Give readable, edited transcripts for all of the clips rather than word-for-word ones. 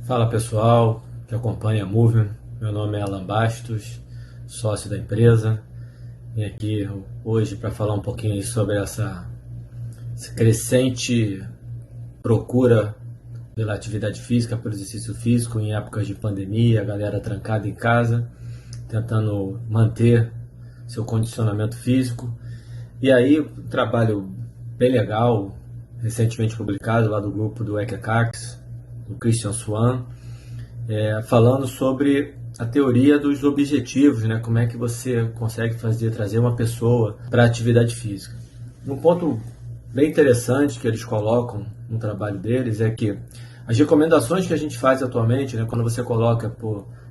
Fala pessoal que acompanha a Movement, meu nome é Alan Bastos, sócio da empresa. Vim aqui hoje para falar um pouquinho sobre essa crescente procura pela atividade física, pelo exercício físico em épocas de pandemia, a galera trancada em casa, tentando manter seu condicionamento físico. E aí, um trabalho bem legal, recentemente publicado lá do grupo do ECACAX, do Christian Swan, falando sobre a teoria dos objetivos, né? Como é que você consegue trazer uma pessoa para a atividade física. Um ponto bem interessante que eles colocam no trabalho deles é que as recomendações que a gente faz atualmente, né, quando você coloca,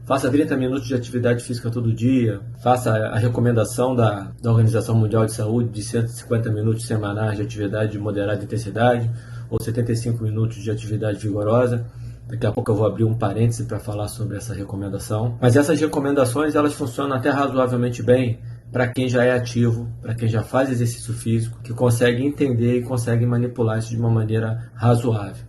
faça 30 minutos de atividade física todo dia, faça a recomendação da Organização Mundial de Saúde de 150 minutos semanais de atividade de moderada intensidade ou 75 minutos de atividade vigorosa. Daqui a pouco eu vou abrir um parêntese para falar sobre essa recomendação. Mas essas recomendações, elas funcionam até razoavelmente bem para quem já é ativo, para quem já faz exercício físico, que consegue entender e consegue manipular isso de uma maneira razoável.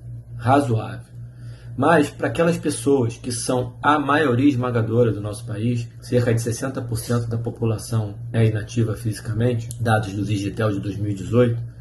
Mas para aquelas pessoas que são a maioria esmagadora do nosso país, cerca de 60% da população é inativa fisicamente, dados do Digitel de 2018,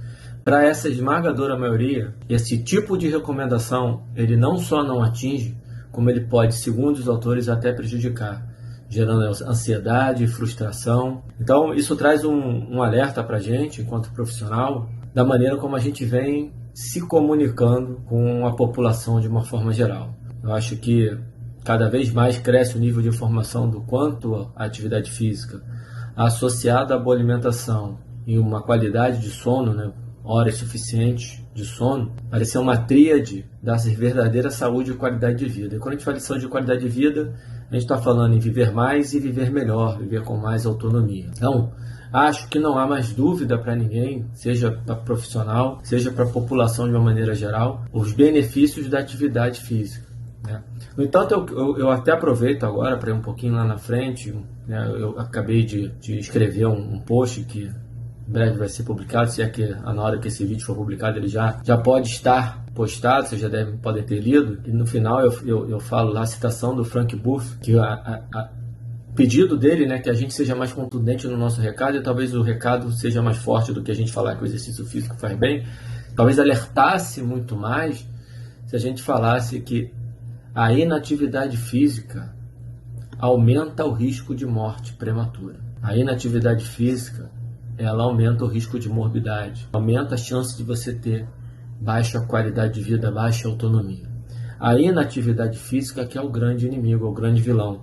para essa esmagadora maioria, esse tipo de recomendação, ele não só não atinge, como ele pode, segundo os autores, até prejudicar, gerando ansiedade e frustração. Então, isso traz um alerta para a gente, enquanto profissional, da maneira como a gente vem se comunicando com a população de uma forma geral. Eu acho que cada vez mais cresce o nível de informação do quanto a atividade física, associada à boa alimentação e uma qualidade de sono, né, horas suficientes de sono, parece ser uma tríade da verdadeira saúde e qualidade de vida. E quando a gente fala de saúde e qualidade de vida, a gente está falando em viver mais e viver melhor, viver com mais autonomia. Então, acho que não há mais dúvida para ninguém, seja para profissional, seja para a população de uma maneira geral, os benefícios da atividade física, né? No entanto, eu até aproveito agora para ir um pouquinho lá na frente, né? Eu acabei de escrever um post que em breve vai ser publicado, se é que na hora que esse vídeo for publicado ele já pode estar postado, vocês já podem ter lido. E no final eu falo lá a citação do Frank Buff, que o pedido dele, né, que a gente seja mais contundente no nosso recado, e talvez o recado seja mais forte do que a gente falar que o exercício físico faz bem, talvez alertasse muito mais se a gente falasse que a inatividade física aumenta o risco de morte prematura. A inatividade física, ela aumenta o risco de morbidade, aumenta a chance de você ter baixa qualidade de vida, baixa autonomia. A inatividade física que é o grande inimigo, é o grande vilão.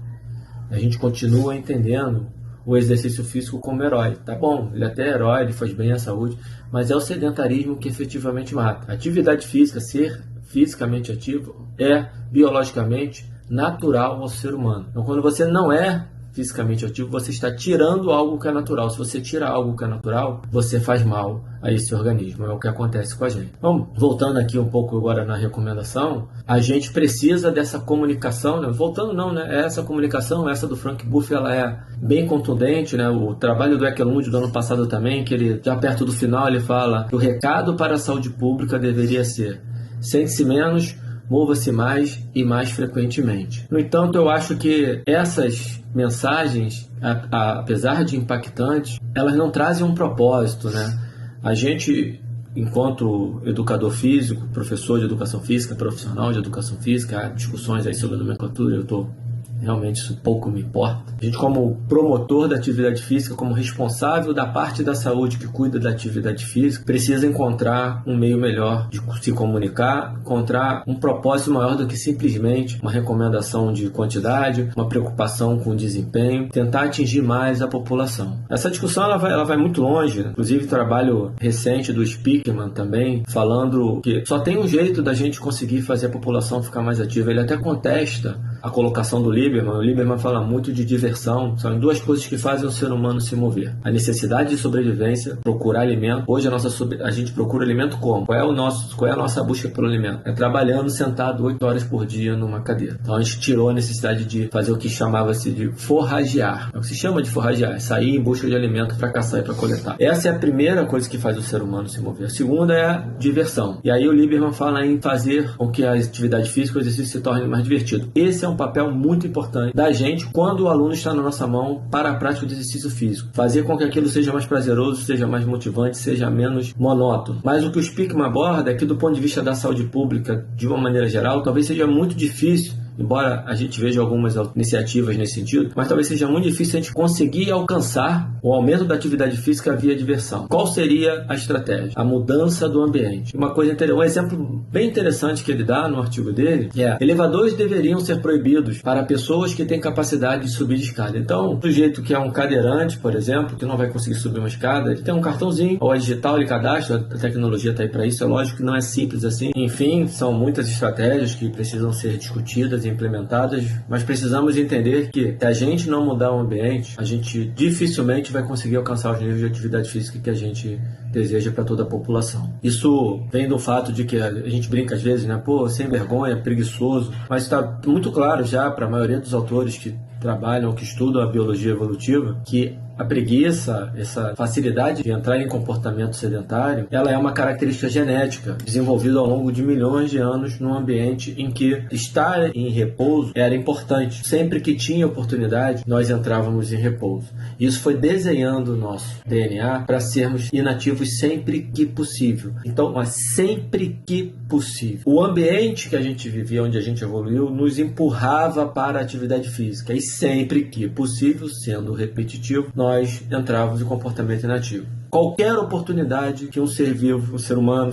A gente continua entendendo o exercício físico como herói. Tá bom, ele até é herói, ele faz bem à saúde, mas é o sedentarismo que efetivamente mata. A atividade física, ser fisicamente ativo, é biologicamente natural ao ser humano. Então, quando você não é fisicamente ativo, você está tirando algo que é natural. Se você tira algo que é natural, você faz mal a esse organismo. É o que acontece com a gente. Então, voltando aqui um pouco agora na recomendação, a gente precisa dessa comunicação, né? Voltando não, né? Essa comunicação, essa do Frank Buff, ela é bem contundente, né? O trabalho do Ekelund do ano passado também, que ele, já perto do final, ele fala que o recado para a saúde pública deveria ser: sente-se menos, mova-se mais e mais frequentemente. No entanto, eu acho que essas mensagens, apesar de impactantes, elas não trazem um propósito, né? A gente, enquanto educador físico, professor de educação física, profissional de educação física, há discussões aí sobre a nomenclatura, realmente isso pouco me importa. A gente, como promotor da atividade física, como responsável da parte da saúde que cuida da atividade física, precisa encontrar um meio melhor de se comunicar, encontrar um propósito maior do que simplesmente uma recomendação de quantidade, uma preocupação com o desempenho, tentar atingir mais a população. Essa discussão ela vai muito longe, inclusive trabalho recente do Speakman também, falando que só tem um jeito da gente conseguir fazer a população ficar mais ativa. Ele até contesta a colocação do Lieberman. O Lieberman fala muito de diversão. São duas coisas que fazem o ser humano se mover: a necessidade de sobrevivência, procurar alimento. Hoje a gente procura alimento como? Qual é a nossa busca pelo alimento? É trabalhando sentado 8 horas por dia numa cadeira. Então a gente tirou a necessidade de fazer o que chamava-se de forragear. É o que se chama de forragear, sair em busca de alimento para caçar e para coletar. Essa é a primeira coisa que faz o ser humano se mover. A segunda é a diversão. E aí o Lieberman fala em fazer com que a atividade física, o exercício se torne mais divertido. Esse é um papel muito importante da gente quando o aluno está na nossa mão para a prática do exercício físico. Fazer com que aquilo seja mais prazeroso, seja mais motivante, seja menos monótono. Mas o que o Speakman aborda é que, do ponto de vista da saúde pública, de uma maneira geral, talvez seja muito difícil, embora a gente veja algumas iniciativas nesse sentido, mas talvez seja muito difícil a gente conseguir alcançar o aumento da atividade física via diversão. Qual seria a estratégia? A mudança do ambiente. Um exemplo bem interessante que ele dá no artigo dele é: elevadores deveriam ser proibidos para pessoas que têm capacidade de subir de escada. Então, o sujeito que é um cadeirante, por exemplo, que não vai conseguir subir uma escada, ele tem um cartãozinho, ou é digital, ele cadastra, a tecnologia está aí para isso. É lógico que não é simples assim. Enfim, são muitas estratégias que precisam ser discutidas e implementadas, mas precisamos entender que, se a gente não mudar o ambiente, a gente dificilmente vai conseguir alcançar os níveis de atividade física que a gente deseja para toda a população. Isso vem do fato de que a gente brinca às vezes, né? Pô, sem vergonha, preguiçoso, mas está muito claro já para a maioria dos autores que trabalham, que estudam a biologia evolutiva, que a preguiça, essa facilidade de entrar em comportamento sedentário, ela é uma característica genética desenvolvida ao longo de milhões de anos num ambiente em que estar em repouso era importante. Sempre que tinha oportunidade, nós entrávamos em repouso. Isso foi desenhando o nosso DNA para sermos inativos sempre que possível. Então, sempre que possível. O ambiente que a gente vivia, onde a gente evoluiu, nos empurrava para a atividade física. E sempre que possível, sendo repetitivo, nós entrávamos em comportamento inativo. Qualquer oportunidade que um ser vivo, um ser humano,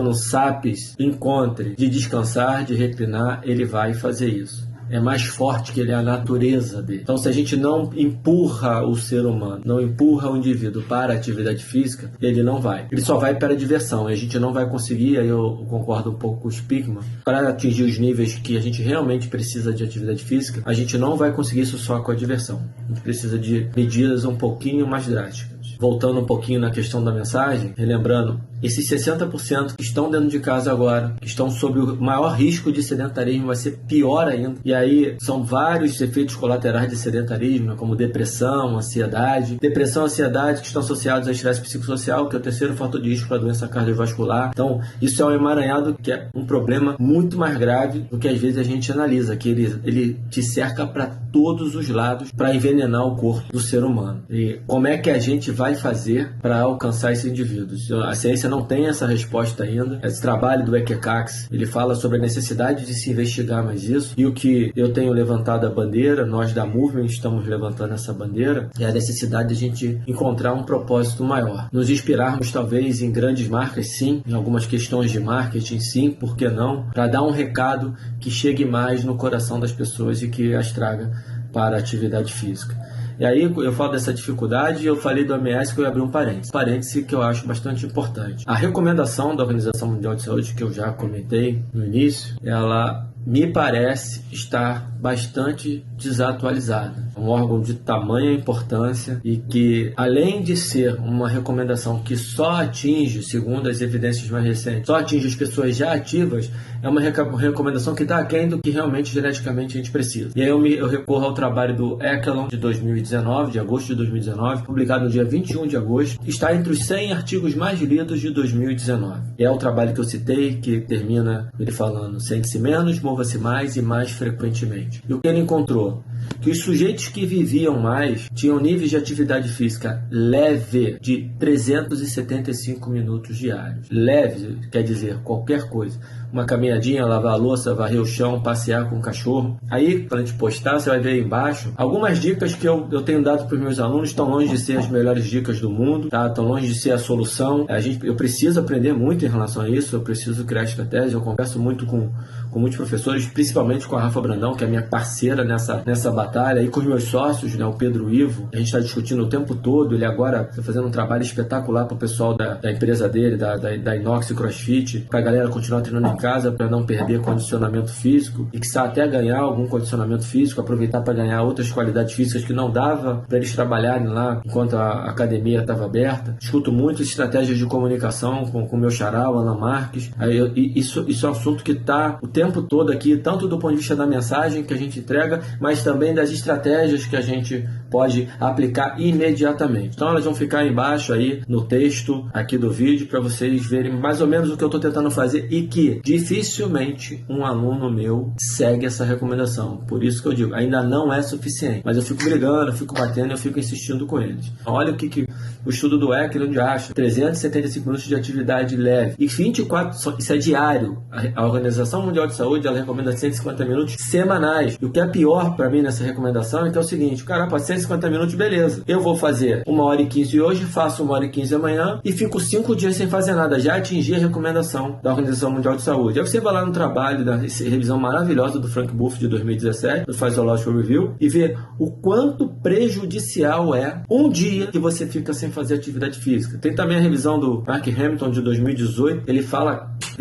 um sapiens, encontre de descansar, de reclinar, ele vai fazer isso. É mais forte que ele, é a natureza dele. Então, se a gente não empurra o ser humano, não empurra o indivíduo para a atividade física, ele não vai. Ele só vai para a diversão. E a gente não vai conseguir, aí eu concordo um pouco com o Speakman, para atingir os níveis que a gente realmente precisa de atividade física, a gente não vai conseguir isso só com a diversão. A gente precisa de medidas um pouquinho mais drásticas. Voltando um pouquinho na questão da mensagem, relembrando, esses 60% que estão dentro de casa agora, que estão sob o maior risco de sedentarismo, vai ser pior ainda. E aí são vários efeitos colaterais de sedentarismo, como depressão, ansiedade. Depressão e ansiedade que estão associados ao estresse psicossocial, que é o terceiro fator de risco para a doença cardiovascular. Então, isso é um emaranhado que é um problema muito mais grave do que às vezes a gente analisa, que ele te cerca para todos os lados para envenenar o corpo do ser humano. E como é que a gente vai fazer para alcançar esses indivíduos? A ciência não tem essa resposta ainda. Esse trabalho do Ekecax, ele fala sobre a necessidade de se investigar mais isso, e o que eu tenho levantado a bandeira, nós da Movement estamos levantando essa bandeira, é a necessidade de a gente encontrar um propósito maior. Nos inspirarmos talvez em grandes marcas, sim, em algumas questões de marketing, sim, por que não? Para dar um recado que chegue mais no coração das pessoas e que as traga para a atividade física. E aí eu falo dessa dificuldade e eu falei do OMS, que eu abri um parêntese que eu acho bastante importante. A recomendação da Organização Mundial de Saúde, que eu já comentei no início, ela me parece estar bastante desatualizada. É um órgão de tamanha importância e que, além de ser uma recomendação que só atinge, segundo as evidências mais recentes, só atinge as pessoas já ativas, é uma recomendação que está aquém do que realmente geneticamente a gente precisa. E aí eu recorro ao trabalho do Echelon de 2019, de agosto de 2019, publicado no dia 21 de agosto, que está entre os 100 artigos mais lidos de 2019. É o trabalho que eu citei, que termina ele falando: sente-se menos, mova-se mais e mais frequentemente. E o que ele encontrou? Que os sujeitos que viviam mais tinham níveis de atividade física leve de 375 minutos diários. Leve quer dizer qualquer coisa. Uma caminhadinha, lavar a louça, varrer o chão, passear com o cachorro. Aí, para a gente postar, você vai ver aí embaixo algumas dicas que eu tenho dado para os meus alunos. Estão longe de ser as melhores dicas do mundo, tá? Estão longe de ser a solução. Eu preciso aprender muito em relação a isso, eu preciso criar estratégia. Eu converso muito com com muitos professores, principalmente com a Rafa Brandão, que é minha parceira nessa batalha, e com os meus sócios, né, o Pedro Ivo. A gente está discutindo o tempo todo. Ele agora está fazendo um trabalho espetacular para o pessoal da empresa dele, da Inox CrossFit, para a galera continuar treinando em casa, para não perder condicionamento físico e que sabe até ganhar algum condicionamento físico, aproveitar para ganhar outras qualidades físicas que não dava para eles trabalharem lá enquanto a academia estava aberta. Escuto muitas estratégias de comunicação com o meu xará, o Alan Marques. Isso é um assunto que está o tempo todo aqui, tanto do ponto de vista da mensagem que a gente entrega, mas também das estratégias que a gente pode aplicar imediatamente. Então elas vão ficar embaixo aí no texto aqui do vídeo para vocês verem mais ou menos o que eu estou tentando fazer e que dificilmente um aluno meu segue essa recomendação. Por isso que eu digo, ainda não é suficiente. Mas eu fico brigando, eu fico batendo, eu fico insistindo com eles. Olha o que o estudo do Eckler onde acha 375 minutos de atividade leve e 24, isso é diário. A Organização Mundial de Saúde, ela recomenda 150 minutos semanais. E o que é pior para mim nessa recomendação é que é o seguinte, cara, para 150 minutos, beleza. Eu vou fazer 1h15 hoje, faço 1h15 amanhã e fico 5 dias sem fazer nada. Já atingi a recomendação da Organização Mundial de Saúde. Aí você vai lá no trabalho da revisão maravilhosa do Frank Buff de 2017, do Physiological Review, e vê o quanto prejudicial é um dia que você fica sem fazer atividade física. Tem também a revisão do Mark Hamilton de 2018, ele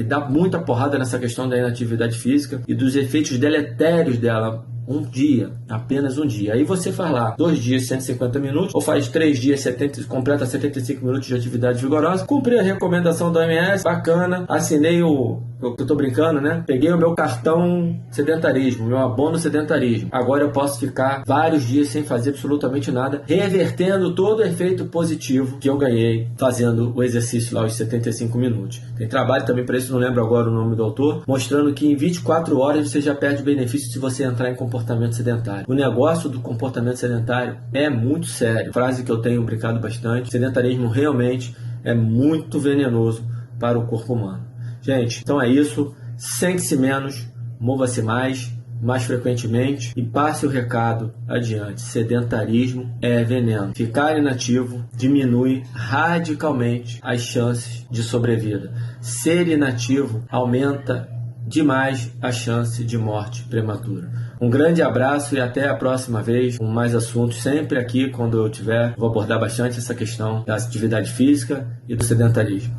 dá muita porrada nessa questão da inatividade física e dos efeitos deletérios dela. Um dia, apenas um dia. Aí você faz lá 2 dias 150 minutos, ou faz 3 dias completa 75 minutos de atividade vigorosa. Cumpri a recomendação da OMS, bacana. Assinei eu tô brincando, né? Peguei o meu cartão sedentarismo, meu abono sedentarismo. Agora eu posso ficar vários dias sem fazer absolutamente nada, revertendo todo o efeito positivo que eu ganhei fazendo o exercício lá, os 75 minutos. Tem trabalho também para isso, não lembro agora o nome do autor, mostrando que em 24 horas você já perde benefício se você entrar em comportamento sedentário. O negócio do comportamento sedentário é muito sério. Frase que eu tenho brincado bastante. Sedentarismo realmente é muito venenoso para o corpo humano. Gente, então é isso. Sente-se menos, mova-se mais frequentemente e passe o recado adiante. Sedentarismo é veneno. Ficar inativo diminui radicalmente as chances de sobrevida. Ser inativo aumenta demais a chance de morte prematura. Um grande abraço e até a próxima vez com mais assuntos. Sempre aqui, quando eu tiver, vou abordar bastante essa questão da atividade física e do sedentarismo.